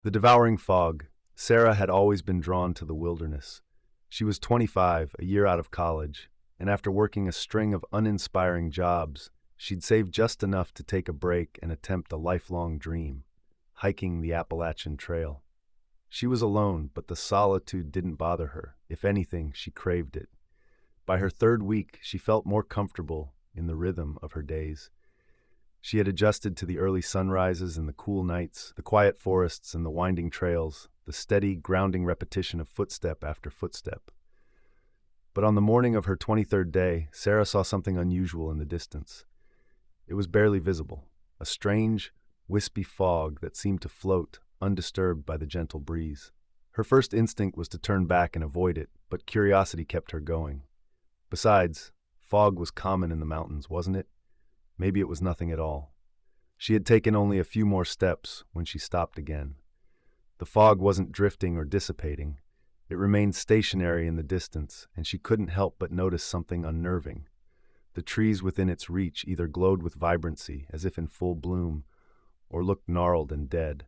The Devouring Fog. Sarah had always been drawn to the wilderness. She was 25, a year out of college, and after working a string of uninspiring jobs, she'd saved just enough to take a break and attempt a lifelong dream, hiking the Appalachian Trail. She was alone, but the solitude didn't bother her. If anything, she craved it. By her third week, she felt more comfortable in the rhythm of her days. She had adjusted to the early sunrises and the cool nights, the quiet forests and the winding trails, the steady, grounding repetition of footstep after footstep. But on the morning of her 23rd day, Sarah saw something unusual in the distance. It was barely visible, a strange, wispy fog that seemed to float, undisturbed by the gentle breeze. Her first instinct was to turn back and avoid it, but curiosity kept her going. Besides, fog was common in the mountains, wasn't it? Maybe it was nothing at all. She had taken only a few more steps when she stopped again. The fog wasn't drifting or dissipating. It remained stationary in the distance, and she couldn't help but notice something unnerving. The trees within its reach either glowed with vibrancy, as if in full bloom, or looked gnarled and dead.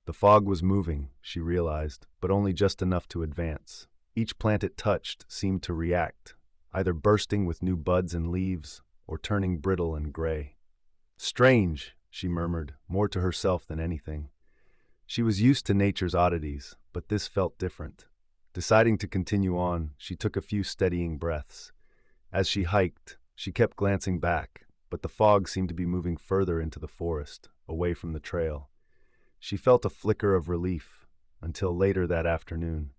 The fog was moving, she realized, but only just enough to advance. Each plant it touched seemed to react, either bursting with new buds and leaves, or turning brittle and gray. Strange, she murmured, more to herself than anything. She was used to nature's oddities, but this felt different. Deciding to continue on, she took a few steadying breaths. As she hiked, she kept glancing back, but the fog seemed to be moving further into the forest, away from the trail. She felt a flicker of relief, until later that afternoon.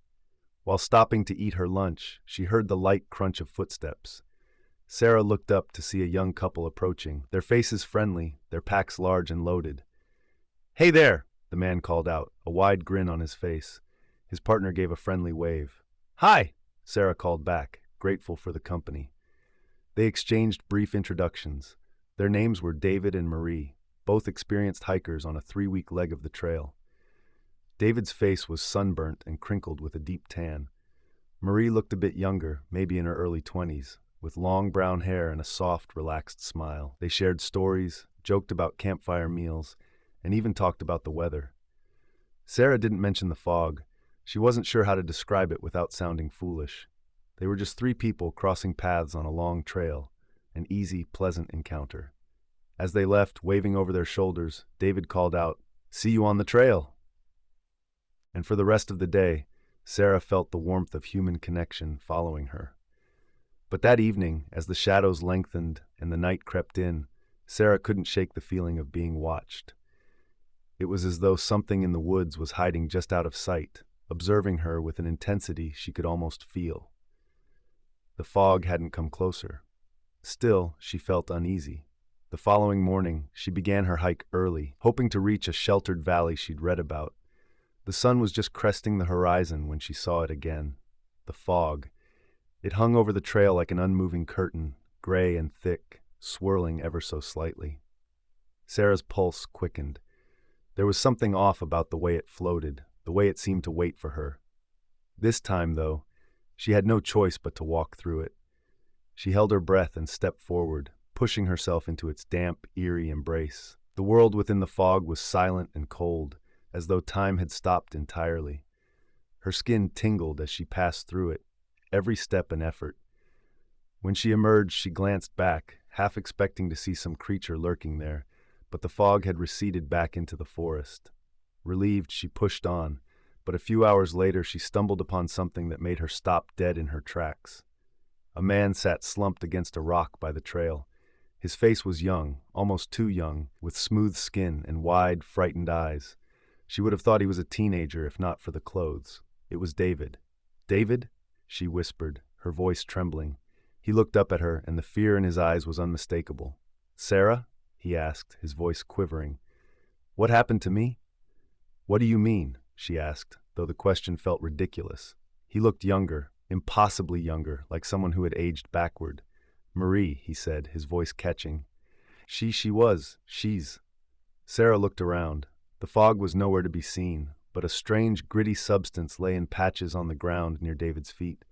While stopping to eat her lunch, she heard the light crunch of footsteps. Sarah looked up to see a young couple approaching, their faces friendly, their packs large and loaded. "Hey there!" the man called out, a wide grin on his face. His partner gave a friendly wave. "Hi!" Sarah called back, grateful for the company. They exchanged brief introductions. Their names were David and Marie, both experienced hikers on a 3-week leg of the trail. David's face was sunburnt and crinkled with a deep tan. Marie looked a bit younger, maybe in her early 20s, with long brown hair and a soft, relaxed smile. They shared stories, joked about campfire meals, and even talked about the weather. Sarah didn't mention the fog. She wasn't sure how to describe it without sounding foolish. They were just 3 people crossing paths on a long trail, an easy, pleasant encounter. As they left, waving over their shoulders, David called out, "See you on the trail!" And for the rest of the day, Sarah felt the warmth of human connection following her. But that evening, as the shadows lengthened and the night crept in, Sarah couldn't shake the feeling of being watched. It was as though something in the woods was hiding just out of sight, observing her with an intensity she could almost feel. The fog hadn't come closer. Still, she felt uneasy. The following morning, she began her hike early, hoping to reach a sheltered valley she'd read about. The sun was just cresting the horizon when she saw it again. The fog. It hung over the trail like an unmoving curtain, gray and thick, swirling ever so slightly. Sarah's pulse quickened. There was something off about the way it floated, the way it seemed to wait for her. This time, though, she had no choice but to walk through it. She held her breath and stepped forward, pushing herself into its damp, eerie embrace. The world within the fog was silent and cold, as though time had stopped entirely. Her skin tingled as she passed through it, every step an effort. When she emerged, she glanced back, half expecting to see some creature lurking there, but the fog had receded back into the forest. Relieved, she pushed on, but a few hours later she stumbled upon something that made her stop dead in her tracks. A man sat slumped against a rock by the trail. His face was young, almost too young, with smooth skin and wide, frightened eyes. She would have thought he was a teenager if not for the clothes. It was David. "David?" she whispered, her voice trembling. He looked up at her, and the fear in his eyes was unmistakable. "Sarah?" he asked, his voice quivering. "What happened to me?" "What do you mean?" she asked, though the question felt ridiculous. He looked younger, impossibly younger, like someone who had aged backward. "Marie," he said, his voice catching. She's. Sarah looked around. The fog was nowhere to be seen, but a strange, gritty substance lay in patches on the ground near David's feet.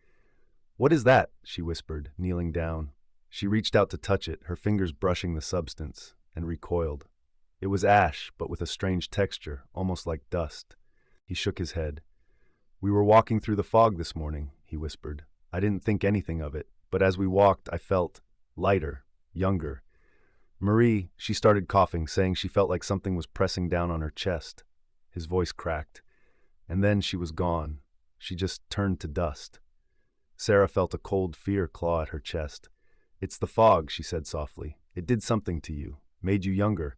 "What is that?" she whispered, kneeling down. She reached out to touch it, her fingers brushing the substance, and recoiled. It was ash, but with a strange texture, almost like dust. He shook his head. "We were walking through the fog this morning," he whispered. "I didn't think anything of it, but as we walked, I felt lighter, younger. Marie," she started coughing, saying she felt like something was pressing down on her chest. His voice cracked. And then she was gone. She just turned to dust. Sarah felt a cold fear claw at her chest. "It's the fog," she said softly. "It did something to you, made you younger."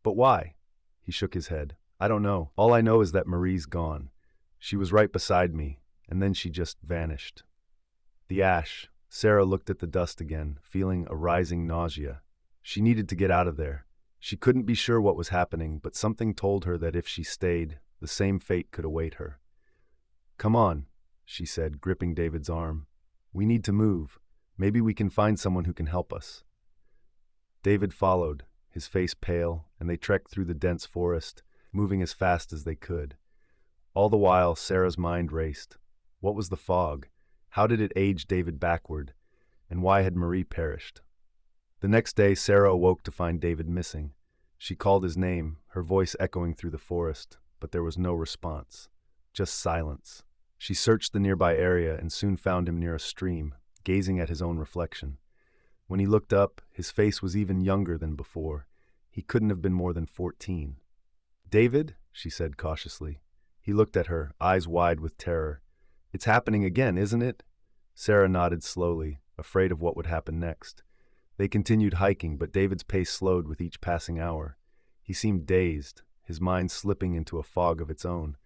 "But why?" He shook his head. "I don't know. All I know is that Marie's gone. She was right beside me, and then she just vanished." The ash. Sarah looked at the dust again, feeling a rising nausea. She needed to get out of there. She couldn't be sure what was happening, but something told her that if she stayed, the same fate could await her. "Come on," she said, gripping David's arm. "We need to move. Maybe we can find someone who can help us." David followed, his face pale, and they trekked through the dense forest, moving as fast as they could. All the while, Sarah's mind raced. What was the fog? How did it age David backward? And why had Marie perished? The next day, Sarah awoke to find David missing. She called his name, her voice echoing through the forest, but there was no response. Just silence. She searched the nearby area and soon found him near a stream, gazing at his own reflection. When he looked up, his face was even younger than before. He couldn't have been more than 14. "David?" she said cautiously. He looked at her, eyes wide with terror. "It's happening again, isn't it?" Sarah nodded slowly, afraid of what would happen next. They continued hiking, but David's pace slowed with each passing hour. He seemed dazed, his mind slipping into a fog of its own.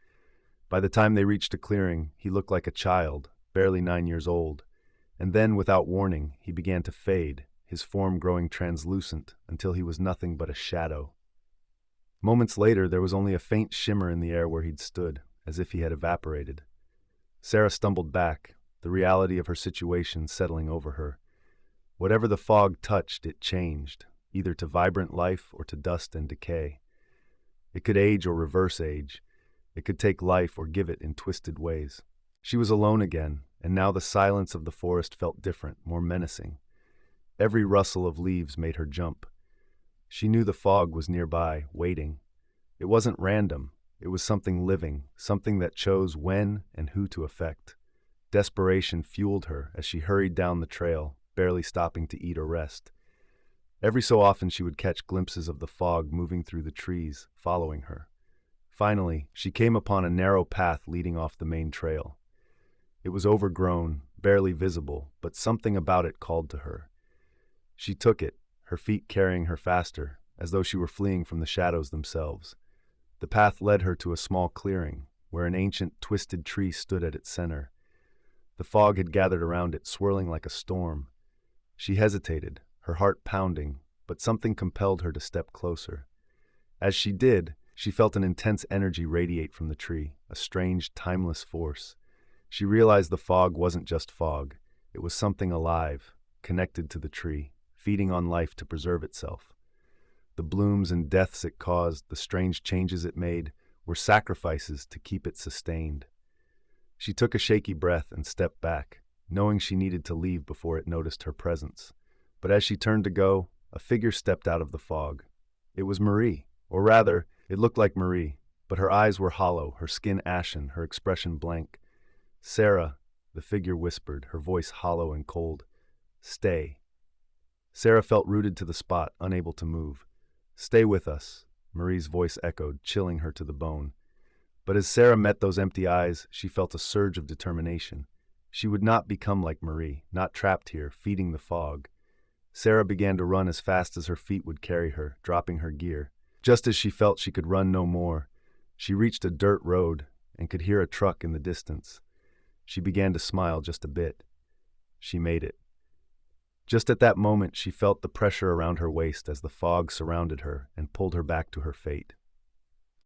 By the time they reached a clearing, he looked like a child, barely 9 years old. And then, without warning, he began to fade, his form growing translucent until he was nothing but a shadow. Moments later, there was only a faint shimmer in the air where he'd stood, as if he had evaporated. Sarah stumbled back, the reality of her situation settling over her. Whatever the fog touched, it changed, either to vibrant life or to dust and decay. It could age or reverse age. It could take life or give it in twisted ways. She was alone again, and now the silence of the forest felt different, more menacing. Every rustle of leaves made her jump. She knew the fog was nearby, waiting. It wasn't random. It was something living, something that chose when and who to affect. Desperation fueled her as she hurried down the trail, barely stopping to eat or rest. Every so often she would catch glimpses of the fog moving through the trees, following her. Finally, she came upon a narrow path leading off the main trail. It was overgrown, barely visible, but something about it called to her. She took it, her feet carrying her faster, as though she were fleeing from the shadows themselves. The path led her to a small clearing, where an ancient, twisted tree stood at its center. The fog had gathered around it, swirling like a storm. She hesitated, her heart pounding, but something compelled her to step closer. As she did, she felt an intense energy radiate from the tree, a strange, timeless force. She realized the fog wasn't just fog. It was something alive, connected to the tree, feeding on life to preserve itself. The blooms and deaths it caused, the strange changes it made, were sacrifices to keep it sustained. She took a shaky breath and stepped back, knowing she needed to leave before it noticed her presence. But as she turned to go, a figure stepped out of the fog. It was Marie, or rather, it looked like Marie, but her eyes were hollow, her skin ashen, her expression blank. "Sarah," the figure whispered, her voice hollow and cold. "Stay." Sarah felt rooted to the spot, unable to move. "Stay with us," Marie's voice echoed, chilling her to the bone. But as Sarah met those empty eyes, she felt a surge of determination. She would not become like Marie, not trapped here, feeding the fog. Sarah began to run as fast as her feet would carry her, dropping her gear. Just as she felt she could run no more, she reached a dirt road and could hear a truck in the distance. She began to smile just a bit. She made it. Just at that moment, she felt the pressure around her waist as the fog surrounded her and pulled her back to her fate.